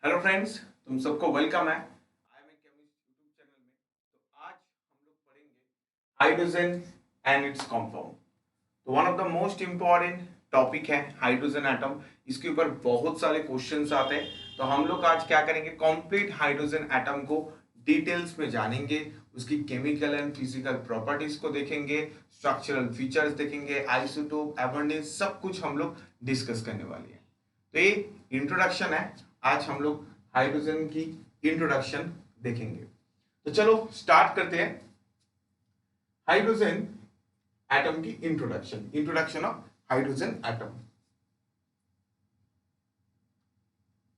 Hello friends, तुम सबको welcome है। I am a chemist YouTube channel में। तो आज हम लोग पढ़ेंगे हाइड्रोजन एंड इट्स कंपाउंड। तो one of the most important topic है हाइड्रोजन एटम। इसके ऊपर बहुत सारे क्वेश्चंस आते हैं। तो हम लोग आज क्या करेंगे, कंप्लीट हाइड्रोजन एटम को डिटेल्स में जानेंगे, उसकी केमिकल एंड फिजिकल प्रॉपर्टीज को देखेंगे, स्ट्रक्चरल फीचर्स देखेंगे, आइसोटोप, एबंडेंस, सब कुछ हम लोग डिस्कस करने वाले हैं। तो ये इंट्रोडक्शन है। आज हम लोग हाइड्रोजन की इंट्रोडक्शन देखेंगे। तो चलो स्टार्ट करते हैं हाइड्रोजन एटम की introduction of hydrogen atom.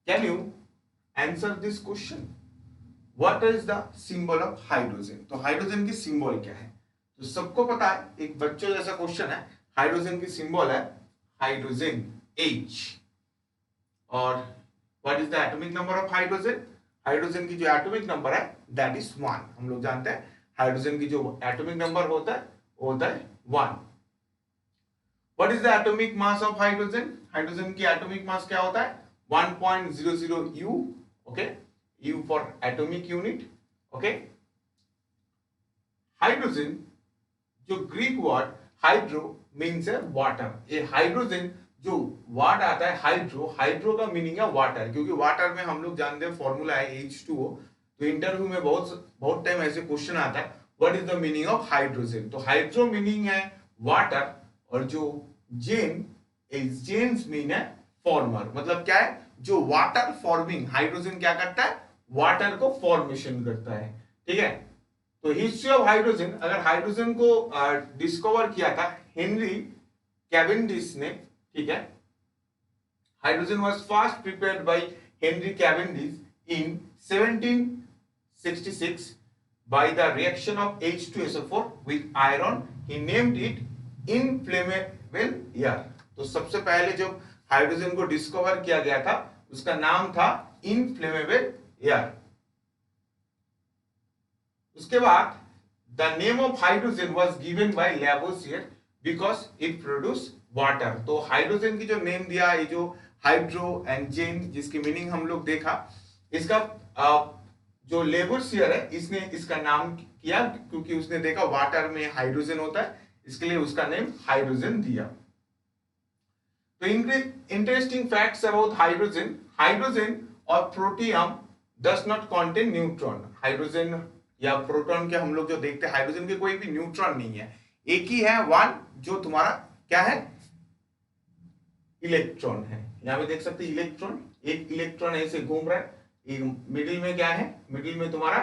Can you answer this question? What is the symbol of hydrogen? तो हाइड्रोजन की सिंबल क्या है? तो सबको पता है, एक बच्चों जैसा क्वेश्चन है। हाइड्रोजन की सिंबल है हाइड्रोजन, H। और what is the atomic number of hydrogen? Hydrogen की जो एटॉमिक नंबर है दैट इज 1। हम लोग जानते हैं हाइड्रोजन की जो एटॉमिक नंबर होता है वो होता है 1। What is the atomic mass of hydrogen? Hydrogen की एटॉमिक मास क्या होता है? 1.00 U। Okay, U for atomic unit. Okay, hydrogen, जो ग्रीक वर्ड हाइड्रो मीन्स है वाटर। ये हाइड्रोजन जो वर्ड आता है हाइड्रो, हाइड्रो का मीनिंग है वाटर, क्योंकि वाटर में हम लोग जानते हैं फॉर्मूला है H2O। तो इंटरव्यू में बहुत टाइम ऐसे क्वेश्चन आता है, what is the meaning of hydrogen? तो हाइड्रो मीनिंग है वाटर, और जो जेन, जेन्स मीन है फॉर्मर। मतलब क्या है? जो वाटर फॉर्मिंग, हाइड्रोजन क्या करता है? वाटर को फॉर्मेशन करता है। ठीक है। तो हिस्ट्री ऑफ हाइड्रोजन, अगर हाइड्रोजन को डिस्कवर किया था हेनरी कैवेंडिश ने। ठीक है, hydrogen was first prepared by Henry Cavendish in 1766 by the reaction of H2SO4 with iron. He named it inflammable air. तो सबसे पहले जब हाइड्रोजन को डिस्कवर किया गया था उसका नाम था इनफ्लेमेबल एयर। उसके बाद the name of hydrogen was given by Lavoisier because it produce water. तो हाइड्रोजन की जो नेम दिया, ये जो हाइड्रो एंड जेन, जिसकी मीनिंग हम लोग देखा, इसका जो लेवोसियर है इसने इसका नाम किया क्योंकि उसने देखा वाटर में हाइड्रोजन होता है, इसके लिए उसका नेम हाइड्रोजन दिया। तो interesting facts about hydrogen. Hydrogen और protium does not contain neutron. Hydrogen या प्रोटॉन के हम लोग जो देखते हैं, हाइड्रोजन के कोई भी न्यूट्रॉन नहीं है, एक ही है वन, जो तुम्हारा क्या है? इलेक्ट्रॉन है। यहां पे देख सकते हैं इलेक्ट्रॉन, एक इलेक्ट्रॉन ऐसे घूम रहा है। एक मिडिल में क्या है? मिडिल में तुम्हारा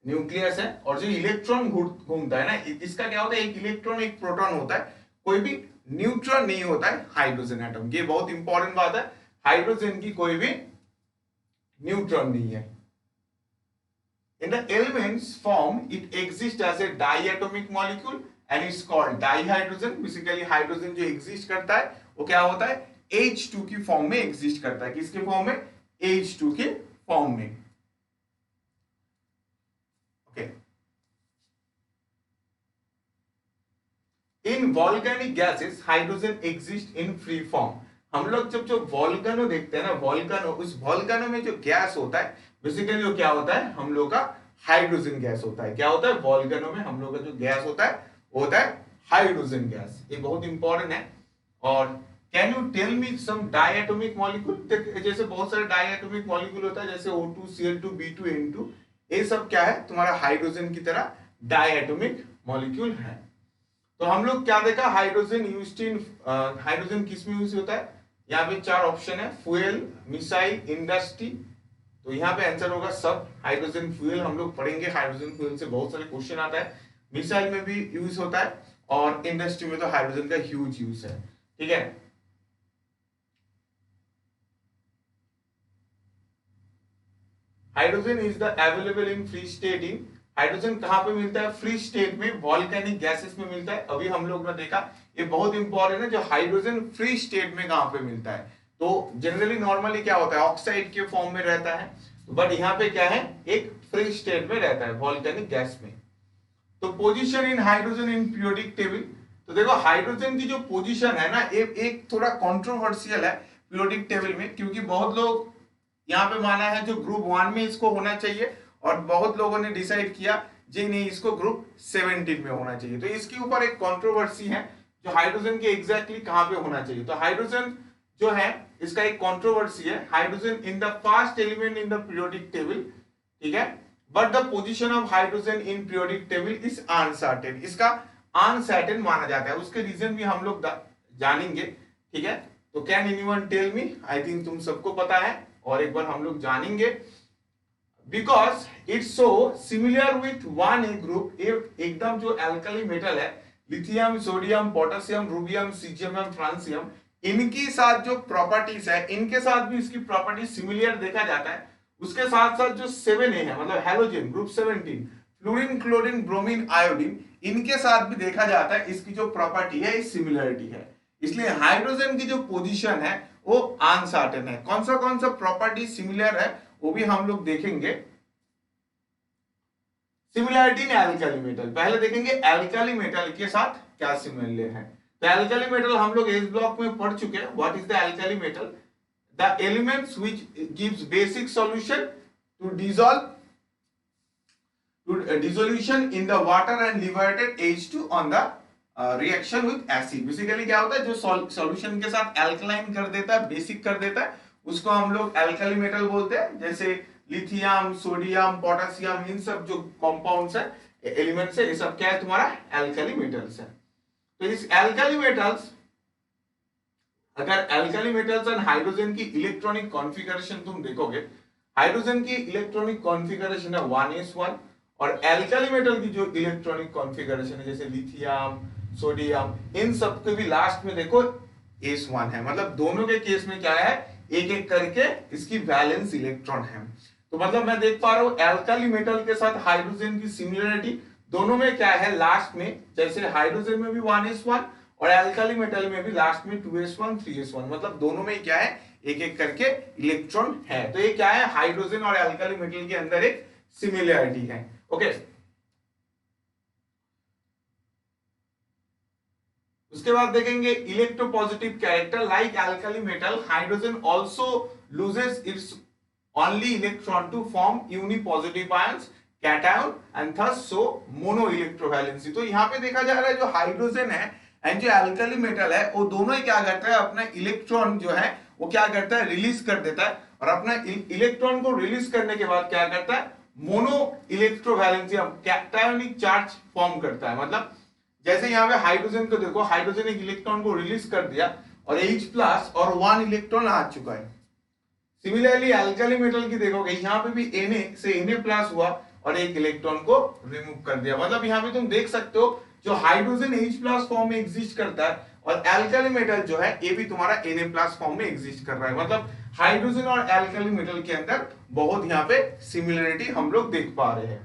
न्यूक्लियस है, और जो इलेक्ट्रॉन घूमता है ना, इसका क्या होता है? एक इलेक्ट्रॉन एक प्रोटॉन होता है, कोई भी न्यूट्रॉन नहीं होता है हाइड्रोजन एटम। ये बहुत इंपॉर्टेंट बात है, हाइड्रोजन की कोई भी न्यूट्रॉन नहीं है। In the elements form, it exists as a diatomic molecule and it's called dihydrogen. Basically hydrogen जो एग्जिस्ट करता है वो क्या होता है? H2 की फॉर्म में एग्जिस्ट करता है। किसके फॉर्म में? H2 के फॉर्म में। Okay, in volcanic gases hydrogen exist in free form. हम लोग जब जो वॉल्केनो देखते हैं ना, वॉल्केनो, उस वॉल्केनो में जो गैस होता है बेसिकली वो क्या होता है? हम लोग का हाइड्रोजन गैस होता है। क्या होता है? वॉल्केनो में हम लोग का जो गैस होता है वो होता है हाइड्रोजन गैस। ये बहुत इंपॉर्टेंट है। और can you tell me some diatomic molecule? जैसे बहुत सारे डायटोमिक मॉलिक्यूल होता है, जैसे O2, Cl2, B2, N2, ये सब क्या है? तुम्हारा हाइड्रोजन की तरह डायटोमिक मॉलिक्यूल है। तो हम लोग क्या देखा? हाइड्रोजन यूज्ड इन, हाइड्रोजन किस में यूज होता है? यहाँ पे 4 ऑप्शन है, फ्यूल, मिसाइल, इंडस्ट्री। तो यहाँ पे आंसर होगा सब। हाइड्रोजन फ्यूल हम लोग पढ़ेंगे, हाइड्रोजन फ्यूल से बहुत सारे क्वेश्चन आता है। मिसाइल में भी यूज होता है, और इंडस्ट्री में तो हाइड्रोजन का ह्यूज यूज है। ठीक है, hydrogen is the available in free state in. Hydrogen कहां पे मिलता है? फ्री स्टेट में, वॉल्केनिक गैसेस में मिलता है। अभी हम लोग ने देखा, ये बहुत इंपॉर्टेंट है, जो हाइड्रोजन फ्री स्टेट में कहां पे मिलता है। तो जनरली नॉर्मली क्या होता है? ऑक्साइड के फॉर्म में रहता है, बट यहाँ पे क्या है? एक फ्री स्टेट में रहता है, वॉल्केनिक गैस में। तो position in hydrogen in periodic table. तो देखो हाइड्रोजन की जो पोजीशन है ना, एक थोड़ा कंट्रोवर्शियल है। पीरियोडिक टेबल में, क्योंकि बहुत लोग यहाँ पे माना है जो ग्रुप 1 में इसको होना चाहिए और बहुत लोगों ने डिसाइड किया जी नहीं इसको ग्रुप 17 में होना चाहिए। तो इसके ऊपर एक कंट्रोवर्सी है जो हाइड्रोजन के एग्जैक्टली कहाँ पे होना चाहिए। तो हाइड्रोजन जो है इसका एक कंट्रोवर्सी है, hydrogen in the first element in the periodic table, ठीक है, but the position of hydrogen in periodic table is uncertain, इसका अनसर्टेन माना जाता है। उसके रीजन भी हम लोग जानेंगे, ठीक है। तो can anyone tell me, I think तुम सबको पता है और एक बार हम लोग जानेंगे, because it's so similar with one A group, एकदम जो एल्कली मेटल है lithium, sodium, potassium, rubidium, caesium, francium, इनकी साथ जो प्रॉपर्टीज है इनके साथ भी इसकी प्रॉपर्टी सिमिलर देखा जाता है। उसके साथ साथ जो 7A है मतलब halogen group 17, fluorine, chlorine, bromine, iodine, इनके साथ भी देखा जाता है इसकी जो प्रॉपर्टी है सिमिलरिटी है। इसलिए हाइड्रोजन की जो पोजीशन है वो अनसर्टेन है। कौन सा प्रॉपर्टी सिमिलर है वो भी हम लोग देखेंगे। सिमिलरिटी इन एल्कली मेटल, पहले देखेंगे एल्कली मेटल के साथ क्या सिमिलर है। तो एल्कली मेटल हम लोग एस ब्लॉक में पढ़ चुके हैं। What is the alkali metal? The elements which gives basic solution to dissolve dissolution in the water and liberated H2 on the reaction with acid। Basically क्या होता है, जो सॉल्यूशन के साथ एल्कलाइन कर देता है, बेसिक कर देता है, उसको हम लोग एल्कली मेटल बोलते हैं। जैसे लिथियम, सोडियम, पोटेशियम, इन सब जो कंपाउंड्स है, एलिमेंट्स है, ये सब क्या है तुम्हारा एल्कली मेटल्स है। तो इस एल्कली मेटल्स, अगर एल्कली मेटल्स एंड हाइड्रोजन की इलेक्ट्रॉनिक कॉन्फ़िगरेशन तुम देखोगे, हाइड्रोजन की इलेक्ट्रॉनिक कॉन्फ़िगरेशन है 1s1 और एल्कली मेटल की जो इलेक्ट्रॉनिक कॉन्फ़िगरेशन है जैसे लिथियम, सोडियम, इन सब के भी लास्ट में देखो s1 है। मतलब दोनों के केस में क्या है, एक एक करके इसकी वैलेंस इलेक्ट्रॉन है। तो मतलब मैं देख पा रहा हूं एल्कली मेटल के साथ हाइड्रोजन की सिमिलरिटी दोनों में क्या है, लास्ट में जैसे हाइड्रोजन में भी 1s1 और एल्कली मेटल में भी लास्ट में 2s1 3s1, मतलब दोनों में क्या है एक एक करके इलेक्ट्रॉन है। तो ये क्या है, हाइड्रोजन और एल्कली मेटल के अंदर एक सिमिलरिटी है। ओके, उसके बाद देखेंगे electropositive character. Like alkali metal, hydrogen also loses its only electron to form unipositive ions, cation and thus so mono electrovalency. तो यहाँ पे देखा जा रहा है जो हाइड्रोजन है एंड जो एल्कली मेटल है वो दोनों ही क्या करता है, अपना इलेक्ट्रॉन जो है वो क्या करता है, रिलीज कर देता है, और अपना इलेक्ट्रॉन को रिलीज करने के बाद क्या करता है, mono electrovalency cationic charge form करता है। मतलब जैसे यहाँ पे हाइड्रोजन को देखो, हाइड्रोजन एक इलेक्ट्रॉन को रिलीज कर दिया और H+ और 1 इलेक्ट्रॉन आ चुका है। सिमिलरली एल्कली मेटल की देखोगे यहाँ पे भी Na से Na+ हुआ और एक इलेक्ट्रॉन को रिमूव कर दिया। मतलब यहाँ पे तुम देख सकते हो जो हाइड्रोजन H+ फॉर्म में एग्जिस्ट करता है और एल्कली मेटल जो है ये भी तुम्हारा Na+ फॉर्म में एग्जिस्ट कर रहा है। मतलब हाइड्रोजन और एल्कली मेटल के अंदर बहुत यहाँ पे सिमिलरिटी हम लोग देख पा रहे हैं।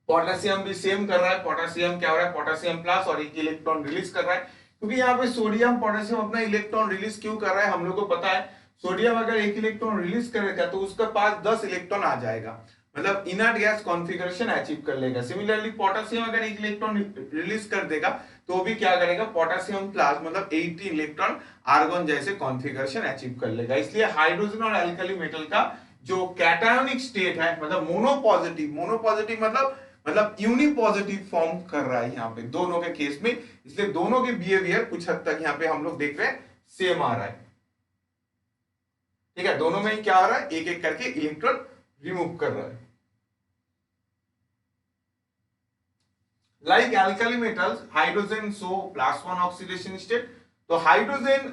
पोटेशियम भी सेम कर रहा है, पोटेशियम क्या हो रहा है, पोटेशियम+ और एक इलेक्ट्रॉन रिलीज कर रहा है। क्योंकि यहाँ पे सोडियम पोटेशियम अपना इलेक्ट्रॉन रिलीज क्यों कर रहा है, हम लोग को पता है सोडियम अगर एक इलेक्ट्रॉन रिलीज करेगा तो उसके पास 10 इलेक्ट्रॉन आ जाएगा, मतलब इनर्ट गैस कॉन्फ़िगरेशन अचीव कर लेगा। सिमिलरली पोटेशियम अगर एक इलेक्ट्रॉन रिलीज कर देगा तो भी क्या करेगा, पोटेशियम+ मतलब 80 इलेक्ट्रॉन आर्गन जैसे कॉन्फ़िगरेशन अचीव कर लेगा। इसलिए हाइड्रोजन और एल्कली मेटल का जो कैटायोनिक स्टेट है मतलब मोनोपॉजिटिव मतलब यूनिपॉजिटिव फॉर्म कर रहा है यहाँ पे दोनों के केस में। इसलिए दोनों के बिहेवियर कुछ हद तक यहाँ पे हम लोग देख रहे हैं सेम आ रहा है। ठीक है, दोनों में क्या आ रहा है, एक एक करके इलेक्ट्रॉन रिमूव कर रहा है। Like alkali metals, hydrogen show +1 oxidation state. तो हाइड्रोजन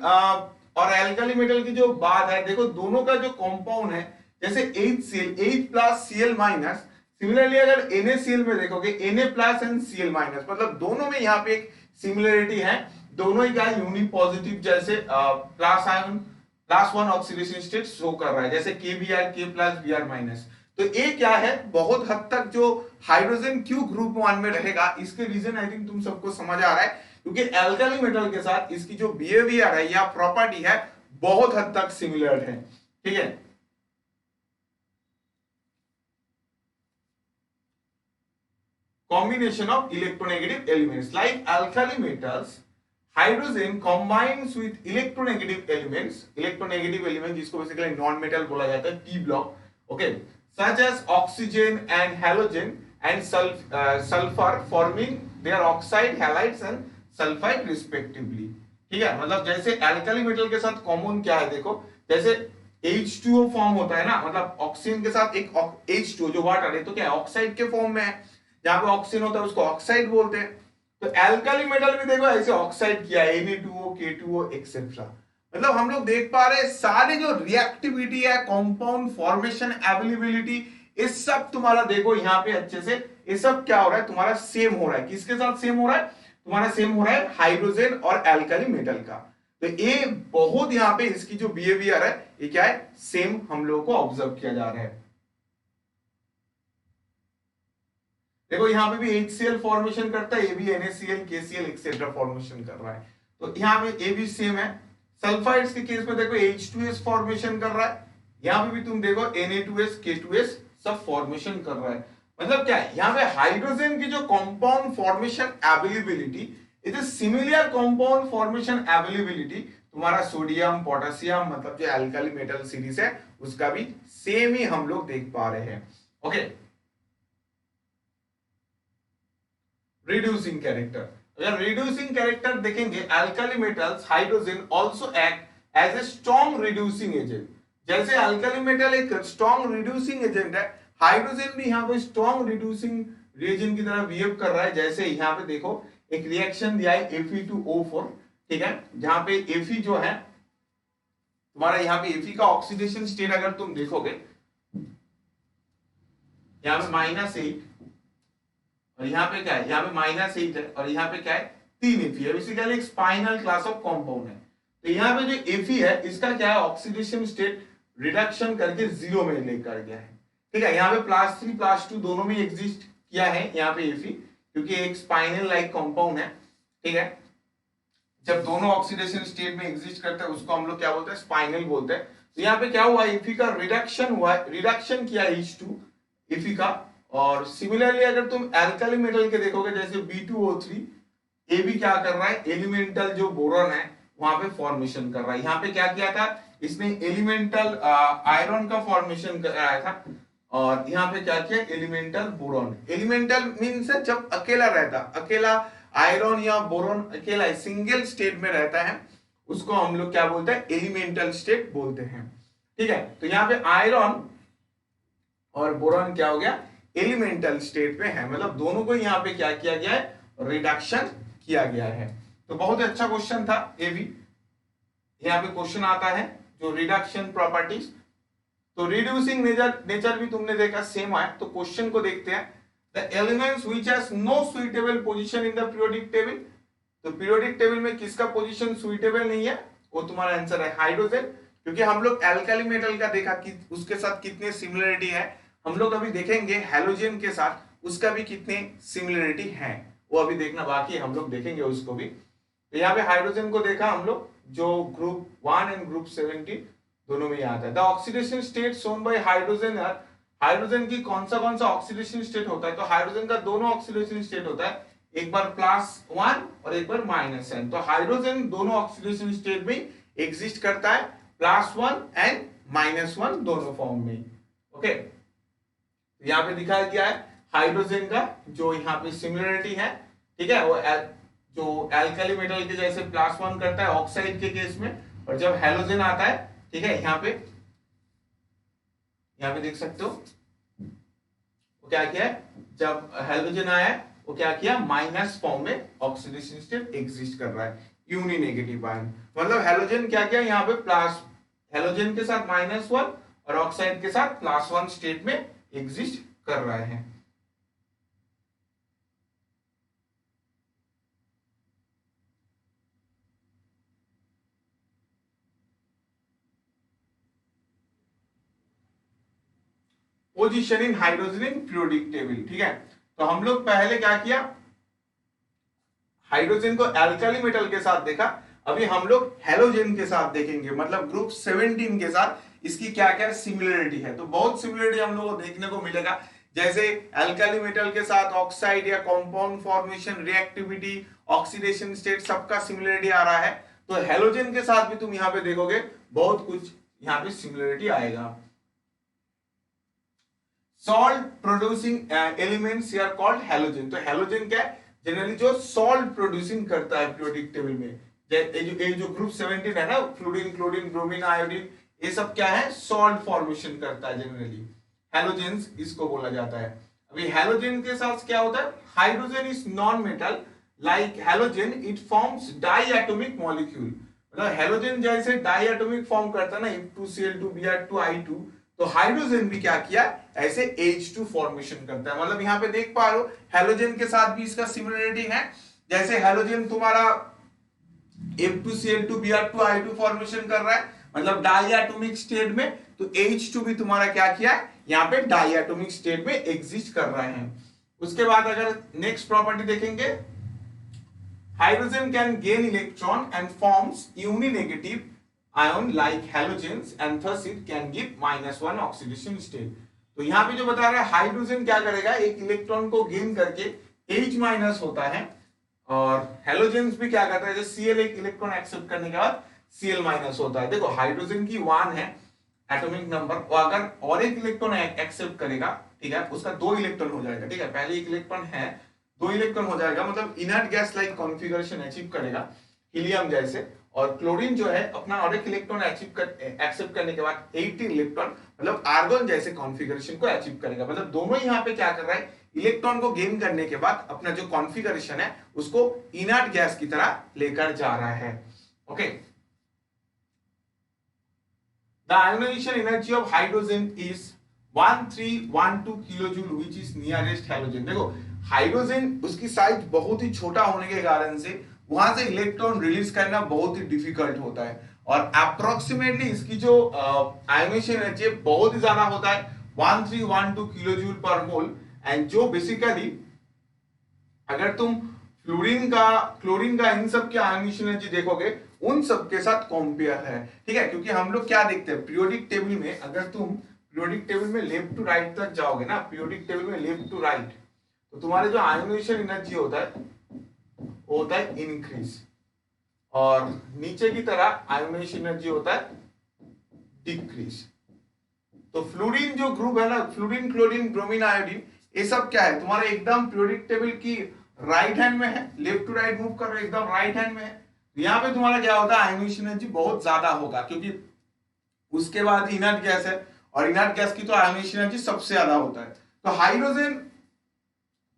और एल्कली मेटल की जो बात है, देखो दोनों का जो कंपाउंड है जैसे HCl, H+Cl-, सिमिलरली अगर NaCl में देखोगे Na+ एंड Cl-, मतलब दोनों में यहाँ पे एक सिमिलरिटी है। दोनों ही क्या यूनिपॉजिटिव जैसे +1 ऑक्सीडेशन स्टेट शो कर रहा है, जैसे KBr, K+Br-। तो ये क्या है, बहुत हद तक जो हाइड्रोजन क्यों ग्रुप 1 में रहेगा इसके रीजन आई थिंक तुम सबको समझ आ रहा है, क्योंकि एल्कली मेटल के साथ इसकी जो बिहेवियर है या प्रॉपर्टी है बहुत हद तक सिमिलर है। ठीक है, combination of electronegative elements like alkali metals, hydrogen combines with electronegative element जिसको बेसिकली नॉन मेटल बोला जाता है, P block, okay, such as oxygen and halogen and sulphur forming their oxide, halides and sulphide respectively. ठीक है, मतलब जैसे alkali metal के साथ कॉमन क्या है, देखो जैसे H2O फॉर्म होता है ना, मतलब ऑक्सीजन के साथ एक H2O जो वाटर है तो क्या है, ऑक्साइड के फॉर्म में है, जहां पे ऑक्सीजन होता है उसको ऑक्साइड बोलते हैं। तो एल्कली मेटल भी देखो ऐसे ऑक्साइड किया है, Na2O, K2O एक्सेट्रा। मतलब हम लोग देख पा रहे हैं सारे जो रिएक्टिविटी है, कंपाउंड फॉर्मेशन, एबिलिबिलिटी, ये सब तुम्हारा देखो यहाँ पे अच्छे से, ये सब क्या हो रहा है तुम्हारा, सेम हो रहा है। किसके साथ सेम हो रहा है तुम्हारा, सेम हो रहा है हाइड्रोजन और एल्कली मेटल का। तो ये बहुत यहाँ पे इसकी जो बिहेवियर है ये क्या है, सेम हम लोगों को ऑब्जर्व किया जा रहा है। देखो यहाँ पे भी HCl फॉर्मेशन करता है, ये भी NaCl, KCl एक्सेट्रा फॉर्मेशन कर रहा है, तो यहाँ पे ये भी सेम है। सल्फाइड्स के केस में देखो H2S फॉर्मेशन कर रहा है, यहाँ पे भी तुम देखो Na2S, K2S सब फॉर्मेशन कर रहा है। मतलब क्या है, यहाँ पे हाइड्रोजन की जो compound formation ability, it is similar compound formation ability तुम्हारा सोडियम, पोटेशियम, मतलब जो एल्कली मेटल सीरीज है उसका भी सेम ही हम लोग देख पा रहे हैं। ओके, रिड्यूसिंग कैरेक्टर, अगर रिड्यूसिंग कैरेक्टर देखेंगे, alkali metals hydrogen also act as a strong reducing agent. जैसे एल्कली मेटल एक स्ट्रॉन्ग रिड्यूसिंग एजेंट है, हाइड्रोजन भी यहाँ पे स्ट्रॉन्ग रिड्यूसिंग रिएजेंट की तरह बिहेव कर रहा है। जैसे यहाँ पे देखो एक रिएक्शन दिया है Fe2O4, ठीक है, जहां पे Fe जो है तुम्हारा, यहाँ पे Fe का ऑक्सीडेशन स्टेट अगर तुम देखोगे, यहाँ पे -8 और यहाँ पे क्या है, यहाँ पे -8 है और यहाँ पे क्या है 3 Fe है, बेसिकली एक स्पाइनल क्लास ऑफ कंपाउंड है। तो यहाँ पे जो Fe है इसका क्या है, ऑक्सीडेशन स्टेट रिडक्शन करके 0 में लेकर गया है। ठीक है, यहाँ पे +3 +2 दोनों में एग्जिस्ट किया है यहाँ पे Fe, क्योंकि एक स्पाइनल लाइक कंपाउंड है। ठीक है, जब दोनों ऑक्सीडेशन स्टेट में एग्जिस्ट करते हैं उसको हम लोग क्या बोलते हैं, स्पाइनल बोलते हैं। तो यहाँ पे क्या हुआ, Fe का रिडक्शन हुआ, रिडक्शन किया H2 Fe का। और सिमिलरली अगर तुम एल्कली मेटल के देखोगे जैसे B2O3, ये भी क्या कर रहा है, एलिमेंटल जो बोरॉन है वहां पे फॉर्मेशन कर रहा है। यहाँ पे क्या किया था इसने, एलिमेंटल आयरन का फॉर्मेशन कराया था, और यहाँ पे क्या किया, एलिमेंटल बोरॉन। एलिमेंटल मीन्स जब अकेला रहता, अकेला आयरन या बोरॉन अकेला सिंगल स्टेट में रहता है उसको हम लोग क्या बोलते हैं, एलिमेंटल स्टेट बोलते हैं। ठीक है, तो यहाँ पे आयरन और बोरॉन क्या हो गया, एलिमेंटल स्टेट में है, मतलब दोनों को यहाँ पे क्या किया गया है, रिडक्शन किया गया है। तो बहुत अच्छा क्वेश्चन था ये भी, यहाँ पे क्वेश्चन आता है जो रिडक्शन प्रॉपर्टीज। तो रिड्यूसिंग नेचर भी तुमने देखा सेम है। तो क्वेश्चन को देखते हैं, the elements which has no suitable position in the periodic table. तो पीरियोडिक टेबल में किसका पोजीशन सुइटेबल नहीं है, वो तुम्हारा आंसर है हाइड्रोजन, क्योंकि हम लोग एल्कली मेटल का देखा कि उसके साथ कितने सिमिलरिटी है, हम लोग अभी देखेंगे हैलोजन के साथ उसका भी कितने सिमिलरिटी है, वो अभी देखना बाकी है, हम लोग देखेंगे उसको भी। तो यहाँ पे हाइड्रोजन को देखा हम लोग, जो ग्रुप 1 एंड ग्रुप 17 दोनों में आता है। The oxidation state shown by hydrogen, hydrogen की कौन सा ऑक्सीडेशन स्टेट होता है, तो हाइड्रोजन का दोनों ऑक्सीडेशन स्टेट होता है, एक बार +1 और एक बार -n। तो हाइड्रोजन दोनों ऑक्सीडेशन स्टेट में एग्जिस्ट करता है, +1 एंड -1 दोनों फॉर्म में। ओके, यहाँ पे दिखाया गया है हाइड्रोजन का जो यहाँ पे सिमिलरिटी है, ठीक है, वो जो एल्कली मेटल के जैसे +1 करता है ऑक्साइड के केस में, और जब हैलोजन आता है, ठीक है, यहाँ पे देख सकते हो वो क्या किया है, जब हैलोजन आया है वो क्या किया, माइनस फॉर्म में ऑक्सीडेशन स्टेट एग्जिस्ट कर रहा है, यूनि नेगेटिव आयन। मतलब हैलोजन क्या किया यहाँ पे, हैलोजन के साथ -1 और ऑक्साइड के साथ +1 स्टेट में एग्जिस्ट कर रहे हैं। Position in hydrogen in periodic table. ठीक है, तो हम लोग पहले क्या किया, हाइड्रोजन को एल्कली मेटल के साथ देखा, अभी हम लोग हैलोजन के साथ देखेंगे, मतलब ग्रुप 17 के साथ इसकी क्या क्या सिमिलरिटी है। तो बहुत सिमिलरिटी हम लोग को देखने को मिलेगा, जैसे एल्कली मेटल के साथ ऑक्साइड या compound formation, reactivity oxidation state सबका सिमिलरिटी आ रहा है। तो हेलोजन के साथ भी तुम यहाँ पे देखोगे बहुत कुछ यहाँ पे सिमिलरिटी आएगा। Salt producing elements are called halogen. तो हेलोजन क्या है, जनरली जो सॉल्ट प्रोड्यूसिंग करता है पीरियोडिक टेबल में। ये जो ग्रुप 17 है ना, फ्लोरीन, क्लोरीन, ब्रोमीन, आयोडीन, ये सब क्या है, सॉल्ट फॉर्मेशन करता है जनरली, हेलोजेंस इसको बोला जाता है। अभी हेलोजन के साथ क्या होता है, hydrogen is non metal like halogen, it forms diatomic molecule. मतलब हेलोजन जैसे डाइएटॉमिक फॉर्म करता है ना, F2Cl2 Br2I2, तो हाइड्रोजन भी क्या किया, ऐसे H2 फॉर्मेशन करता है। मतलब यहाँ पे देख पा रहे हो हेलोजन के साथ भी इसका सिमिलरिटी है। जैसे हेलोजन तुम्हारा F2Cl2 Br2I2 फॉर्मेशन कर रहा है, मतलब डाइएटॉमिक स्टेट में, तो H2 भी तुम्हारा क्या किया है, यहाँ पे डाइएटॉमिक स्टेट में एग्जिस्ट कर रहे हैं। उसके बाद अगर नेक्स्ट प्रॉपर्टी देखेंगे, hydrogen can gain electron and forms uninegative ion like halogens and thus it can give -1 oxidation state. तो यहाँ पे जो बता रहा है, हाइड्रोजन क्या करेगा, एक इलेक्ट्रॉन को गेन करके H- होता है, और हेलोजेंस भी क्या करता है, जैसे Cl एक इलेक्ट्रॉन एक्सेप्ट करने के बाद Cl- होता है। देखो हाइड्रोजन की 1 है एटॉमिक नंबर, वो अगर और एक इलेक्ट्रॉन एक्सेप्ट करेगा, ठीक है, उसका 2 इलेक्ट्रॉन हो जाएगा। ठीक है, पहले एक इलेक्ट्रॉन है, 2 इलेक्ट्रॉन हो जाएगा, मतलब inert gas like configuration achieve करेगा हीलियम जैसे। और क्लोरीन जो है अपना और एक इलेक्ट्रॉन एक्सेप्ट करने के बाद 18 इलेक्ट्रॉन, मतलब आर्गन जैसे कॉन्फ़िगरेशन को अचीव करेगा। मतलब दोनों यहाँ पे क्या कर रहा है, इलेक्ट्रॉन को गेन करने के बाद अपना जो कॉन्फ़िगरेशन है उसको इनर्ट गैस की तरह लेकर जा रहा है। Okay, the ionization energy of hydrogen is 1312 kilojoule which is nearest halogen। देखो हाइड्रोजन उसकी साइज बहुत ही छोटा होने के कारण से वहां से इलेक्ट्रॉन रिलीज करना बहुत ही डिफिकल्ट होता है, और अप्रोक्सीमेटली इसकी जो आयोनाइजेशन एनर्जी बहुत ही ज्यादा होता है, 1312 किलोजूल पर मोल। एंड जो बेसिकली अगर तुम क्लोरीन का इन सब के आयोनाइजेशन एनर्जी देखोगे, उन सब के साथ कंपेयर है। ठीक है, क्योंकि हम लोग क्या देखते हैं पीरियोडिक टेबल में, अगर तुम पीरियोडिक टेबल में लेफ्ट टू राइट तक जाओगे ना, पीरियोडिक टेबल में लेफ्ट टू राइट, तो तुम्हारे जो आयोनाइजेशन एनर्जी होता है वो होता है इंक्रीज, और नीचे की तरह आयोनाइजेशन एनर्जी होता है डिक्रीज। तो फ्लोरीन जो ग्रुप है ना, फ्लोरीन, क्लोरीन, ब्रोमीन, आयोडीन, ये सब क्या है, तुम्हारे एकदम पीरियोडिक टेबल की राइट हैंड में है, लेफ्ट टू राइट मूव कर रहे हो, एकदम राइट हैंड में है। यहाँ पे तुम्हारा क्या होता है, आयोनाइजेशन एनर्जी बहुत ज्यादा होगा, क्योंकि उसके बाद इनर्ट गैस है, और इनर्ट गैस की तो आयोनाइजेशन एनर्जी सबसे ज्यादा होता है। तो हाइड्रोजन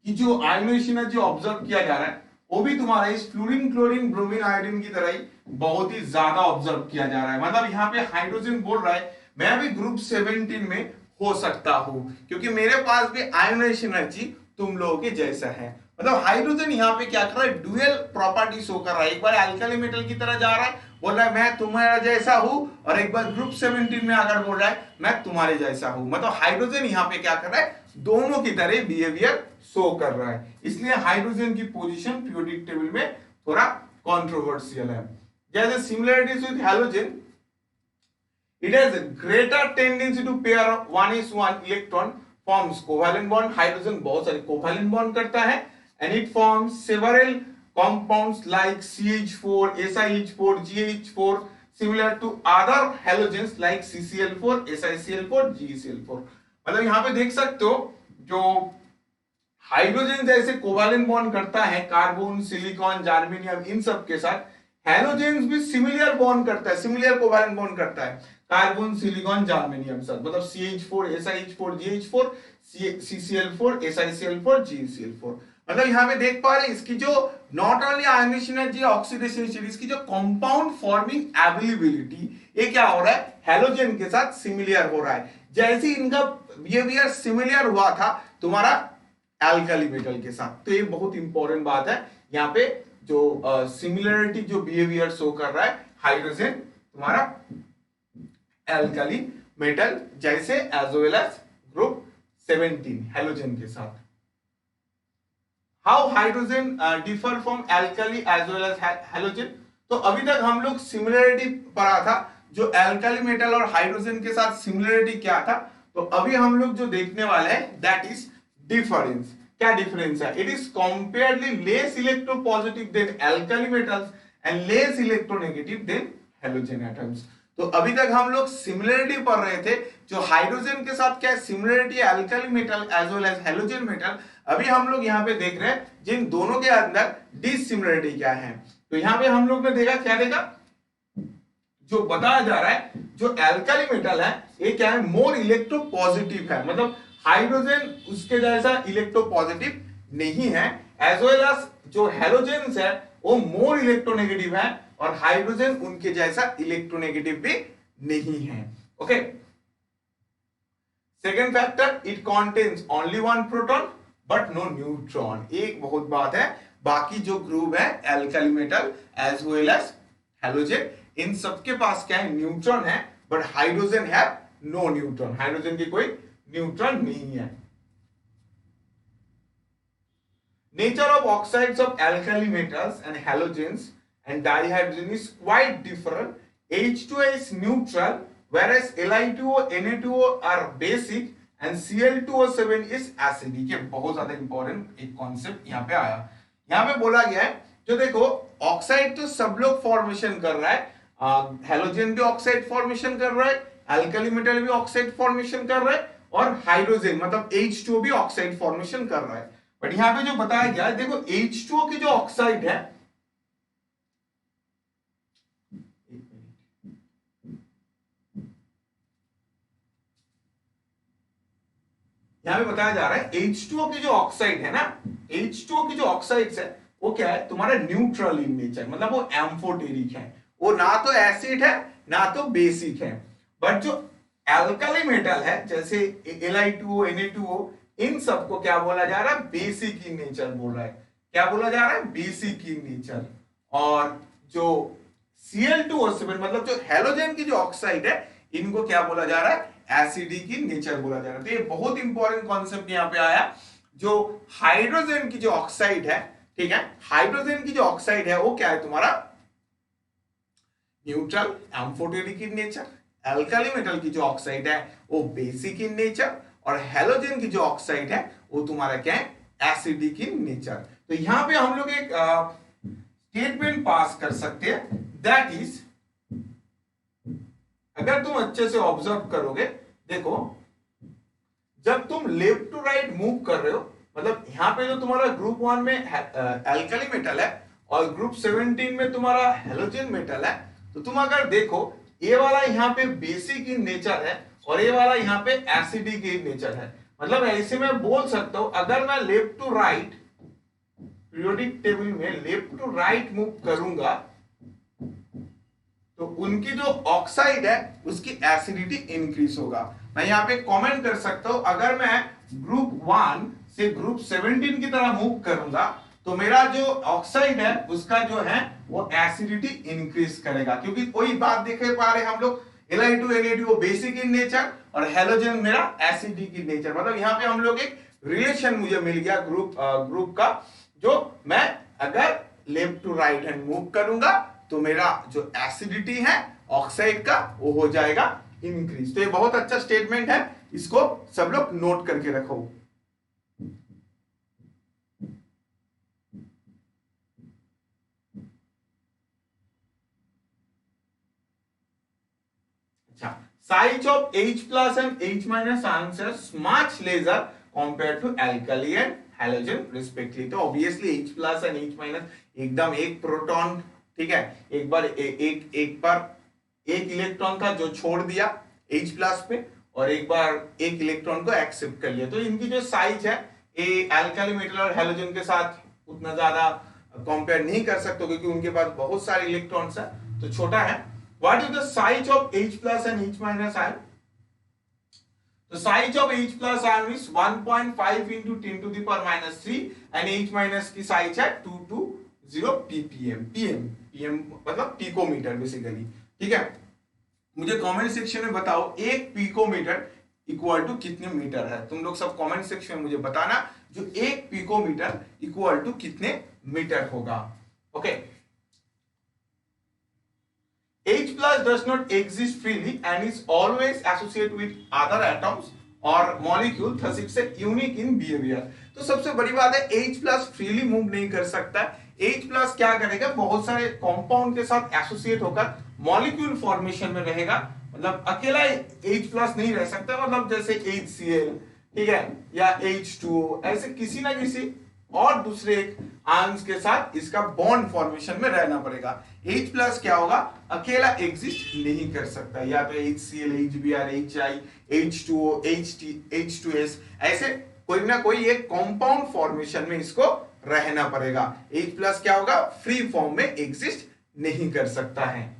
की जो आयोनाइजेशन एनर्जी ऑब्जर्व किया जा रहा है, वो भी तुम्हारा इस फ्लोरीन, क्लोरीन, ब्रोमीन, आयोडीन की तरह ही बहुत ही ज्यादा ऑब्जर्व किया जा रहा है। मतलब यहाँ पे हाइड्रोजन बोल रहा है मैं भी ग्रुप 17 में हो सकता हूं, क्योंकि मेरे पास भी आयोनाइजेशन एनर्जी तुम लोगों के जैसा है। मतलब हाइड्रोजन यहाँ पे क्या कर रहा है, डुअल प्रॉपर्टी शो कर रहा है। एक बार अल्कली मेटल की तरह जा रहा है, बोल रहा है मैं तुम्हारा जैसा हूं, और एक बार ग्रुप 17 में आकर बोल रहा है मैं तुम्हारे जैसा हूं। मतलब हाइड्रोजन यहाँ पे क्या कर रहा है, दोनों की तरह बिहेवियर शो कर रहा है। इसलिए हाइड्रोजन की पोजीशन पीरियोडिक टेबल में थोड़ा कंट्रोवर्शियल है। जैसे similarities with halogen, it has a greater tendency to pair 1s1 electron, forms covalent bond। Hydrogen बहुत सारे कोवैलेंट बॉन्ड करता है, and it forms several compounds like CH4, SiH4, GH4, similar to other halogens like CCl4, SiCl4, GeCl4। मतलब यहाँ पे देख सकते हो जो हाइड्रोजन जैसे कोवैलेंट बॉन्ड करता है कार्बन, सिलिकॉन, जर्मेनियम, इन सब के साथ हैलोजेंस भी सिमिलर बॉन्ड करता है, सिमिलर कोवैलेंट बॉन्ड करता है कार्बन, सिलिकॉन, जर्मेनियम साथ। मतलब CH4, SiH4, GH4, CCl4, SiCl4, GeCl4। मतलब यहाँ पे देख पा रहे हैं इसकी जो not only ionisation energy, oxidation state, इसकी जो कंपाउंड फॉर्मिंग एबिलिटी, ये क्या हो रहा है, हैलोजन के साथ सिमिलर हो रहा है। जैसे इनका बिहेवियर सिमिलर हुआ था तुम्हारा एल्कली मेटल के साथ। तो ये बहुत इंपॉर्टेंट बात है, यहाँ पे जो सिमिलरिटी जो बिहेवियर शो कर रहा है हाइड्रोजन तुम्हारा एल्कली मेटल जैसे, as well as group 17 halogen के साथ। How hydrogen differ from alkali as well as halogen. तो अभी तक हम लोग सिमिलरिटी पढ़ा था, जो एल्कली मेटल और हाइड्रोजन के साथ सिमिलरिटी क्या था। तो अभी हम लोग जो देखने वाले हैं दैट इज डिफरेंस। क्या डिफरेंस है? It is comparably less electropositive than alkali metals and less electronegative than halogen atoms. तो अभी तक हम लोग सिमिलरिटी पढ़ रहे थे, जो हाइड्रोजन के साथ क्या सिमिलरिटी है alkali metal as well as halogen metal. अभी हम लोग यहाँ पे देख रहे हैं जिन दोनों के अंदर डिसिमिलरिटी क्या है। तो यहाँ पे हम लोग ने देखा, क्या देखा, जो बताया जा रहा है जो एल्काली मेटल है ये क्या है, मोर इलेक्ट्रोपॉजिटिव है, मतलब हाइड्रोजन उसके जैसा इलेक्ट्रोपॉजिटिव नहीं है, एज वेल एज जो हैलोजेंस है वो मोर इलेक्ट्रोनेगेटिव है और हाइड्रोजन उनके जैसा इलेक्ट्रोनेगेटिव भी नहीं है। Okay, second factor, it contains only one proton but no neutron. एक बहुत बात है, बाकी जो ग्रुप है alkali metal as well as halogen, इन सबके पास क्या है, न्यूट्रॉन है, बट हाइड्रोजन है नो न्यूट्रॉन, हाइड्रोजन की कोई न्यूट्रॉन नहीं है। Nature of oxides of alkali metals and halogens and dihydrogen is quite different. H2O is neutral, whereas Li2O, Na2O are basic and Cl2O7 is acidic। ये बहुत ज्यादा important एक concept यहाँ पे आया। यहाँ पे बोला गया है, जो देखो ऑक्साइड तो सब लोग फॉर्मेशन कर रहा है, हैलोजन भी ऑक्साइड फॉर्मेशन कर रहा है, अल्कली मेटल भी ऑक्साइड फॉर्मेशन कर रहा है, और हाइड्रोजन मतलब H2O भी ऑक्साइड फॉर्मेशन कर रहा है। बट यहां पे जो बताया गया है, देखो H2O की जो ऑक्साइड है, यहां पे बताया जा रहा है H2O की जो ऑक्साइड है ना, H2O की जो ऑक्साइड्स है वो क्या है, तुम्हारा न्यूट्रल इन नेचर, मतलब वो एम्फोटेरिक है, वो ना तो एसिड है ना तो बेसिक है। बट जो एल्कली मेटल है जैसे Li2O, Na2O, इन सबको क्या बोला जा रहा है, बेसिक इन नेचर बोल रहा है। क्या बोला जा रहा है, बेसिक इन नेचर। और जो Cl2O7 मतलब जो हैलोजन की जो ऑक्साइड है, इनको क्या बोला जा रहा है, एसिडिक इन नेचर बोला जा रहा है। तो ये बहुत इंपॉर्टेंट कॉन्सेप्ट यहाँ पे आया। जो हाइड्रोजन की जो ऑक्साइड है, ठीक है, हाइड्रोजन की जो ऑक्साइड है वो क्या है तुम्हारा, neutral amphoteric in nature. Alkali metal की जो ऑक्साइड है वो बेसिक इन नेचर, और हैलोजन की जो ऑक्साइड है वो तुम्हारा क्या है, एसिडिक इन नेचर। तो यहां पे हम लोग एक स्टेटमेंट पास कर सकते हैं, दैट इज, अगर तुम अच्छे से ऑब्जर्व करोगे, देखो जब तुम लेफ्ट टू राइट मूव कर रहे हो, मतलब यहां पे जो तुम्हारा ग्रुप 1 में एल्काली मेटल है और ग्रुप 17 में तुम्हारा हैलोजन मेटल है, तो तुम अगर देखो ये वाला यहाँ पे बेसिक इन नेचर है और ये वाला यहाँ पे एसिडिक इन नेचर है। मतलब ऐसे में बोल सकता हूं, अगर मैं left to right periodic table में लेफ्ट टू राइट मूव करूंगा तो उनकी जो ऑक्साइड है उसकी एसिडिटी इंक्रीज होगा। मैं यहाँ पे कमेंट कर सकता हूं, अगर मैं ग्रुप 1 से ग्रुप 17 की तरह मूव करूंगा तो मेरा जो ऑक्साइड है उसका जो है वो एसिडिटी इंक्रीज करेगा, क्योंकि कोई बात देख पा रहे हम लोग, Li2, Na2 basic in nature और हैलोजन मेरा एसिडिक इन नेचर। मतलब यहाँ पे हम लोग एक रिलेशन मुझे मिल गया ग्रुप का, जो मैं अगर left to right hand move करूंगा तो मेरा जो एसिडिटी है ऑक्साइड का वो हो जाएगा इंक्रीज। तो ये बहुत अच्छा स्टेटमेंट है, इसको सब लोग नोट करके रखो। Size of H plus and H minus ions is much lesser compared to alkali and halogen respectively। तो obviously H plus and H minus एकदम एक प्रोटॉन, ठीक है, एक बार एक इलेक्ट्रॉन का जो छोड़ दिया H प्लस पे और एक बार एक इलेक्ट्रॉन को एक्सेप्ट कर लिया, तो इनकी जो साइज है ये एल्काली मेटल और हैलोजन के साथ उतना ज्यादा कंपेयर नहीं कर सकते क्योंकि उनके पास बहुत सारे इलेक्ट्रॉन्स है, तो छोटा है। What is the size of H plus and H minus ion? The size of H plus ion is 1.5 into 10 to the power minus 3 and H minus की साइज है 220 ppm। pm मतलब पिकोमीटर बेसिकली, ठीक है। मुझे comment section में बताओ एक picometre equal to कितने मीटर है, तुम लोग सब कमेंट सेक्शन में मुझे बताना जो एक पिकोमीटर इक्वल टू कितने मीटर होगा। Okay, H plus does not exist freely and is always associated with other atoms और molecule thus it's unique in behaviour. तो सबसे बड़ी बात है H प्लस फ्रीली मूव नहीं कर सकता। H प्लस क्या करेगा, बहुत सारे कंपाउंड के साथ एसोसिएट होकर मॉलिक्यूल फॉर्मेशन में रहेगा, मतलब अकेला H प्लस नहीं रह सकता, मतलब जैसे HCl, ठीक है, या H2O, ऐसे किसी ना किसी और दूसरे आयंस के साथ इसका बॉन्ड फॉर्मेशन में रहना पड़ेगा। H प्लस क्या होगा, अकेला एग्जिस्ट नहीं कर सकता, या तो HCl, HBr, HI, H2O, H2S, ऐसे कोई ना कोई एक कंपाउंड फॉर्मेशन में इसको रहना पड़ेगा। H प्लस क्या होगा, फ्री फॉर्म में एग्जिस्ट नहीं कर सकता है।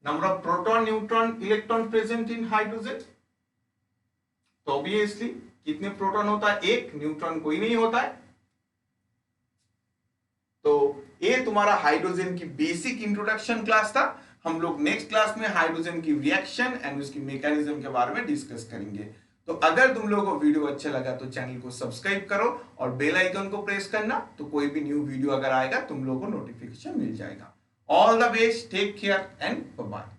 Number of proton, neutron, electron present in hydrogen, तो ऑब्वियसली कितने प्रोटॉन होता है, एक, न्यूट्रॉन कोई नहीं होता है। तो ये तुम्हारा हाइड्रोजन की बेसिक इंट्रोडक्शन क्लास था। हम लोग नेक्स्ट क्लास में हाइड्रोजन की रिएक्शन एंड उसकी मैकेनिज्म के बारे में डिस्कस करेंगे। तो अगर तुम लोगों को वीडियो अच्छा लगा तो चैनल को सब्सक्राइब करो और बेल आइकन को प्रेस करना, तो कोई भी न्यू वीडियो अगर आएगा तुम लोगों को नोटिफिकेशन मिल जाएगा। All the best, take care and bye bye.